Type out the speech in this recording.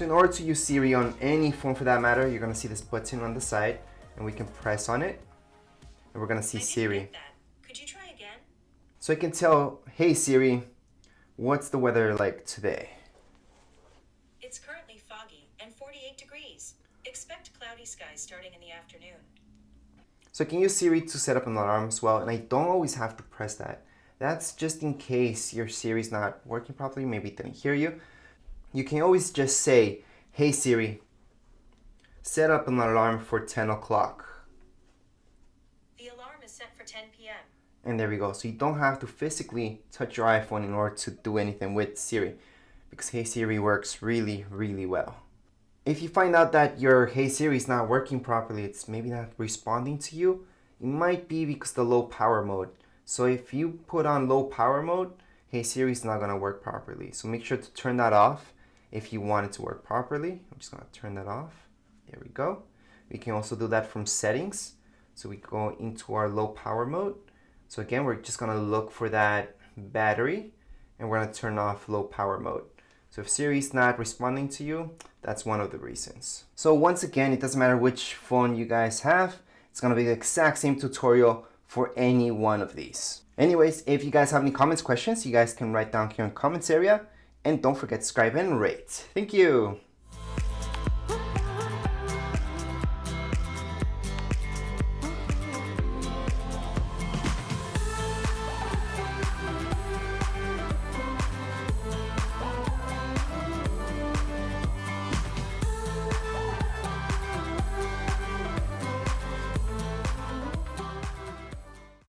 So in order to use Siri on any phone for that matter, you're gonna see this button on the side and we can press on it and we're gonna see Siri. Could you try again? So I can tell, hey Siri, what's the weather like today? It's currently foggy and 48 degrees. Expect cloudy skies starting in the afternoon. So I can use Siri to set up an alarm as well, and I don't always have to press that. That's just in case your Siri's not working properly, maybe it didn't hear you. You can always just say, hey Siri, set up an alarm for 10 o'clock. The alarm is set for 10 p.m. And there we go. So you don't have to physically touch your iPhone in order to do anything with Siri, because Hey Siri works really, really well. If you find out that your Hey Siri is not working properly, it's maybe not responding to you, it might be because of the low power mode. So if you put on low power mode, Hey Siri is not gonna work properly. So make sure to turn that off if you want it to work properly. I'm just gonna turn that off. There we go. We can also do that from settings. So we go into our low power mode. So again, we're just gonna look for that battery and we're gonna turn off low power mode. So if Siri is not responding to you, that's one of the reasons. So once again, it doesn't matter which phone you guys have. It's gonna be the exact same tutorial for any one of these. Anyways, if you guys have any comments, questions, you guys can write down here in the comments area. And don't forget to subscribe and rate. Thank you.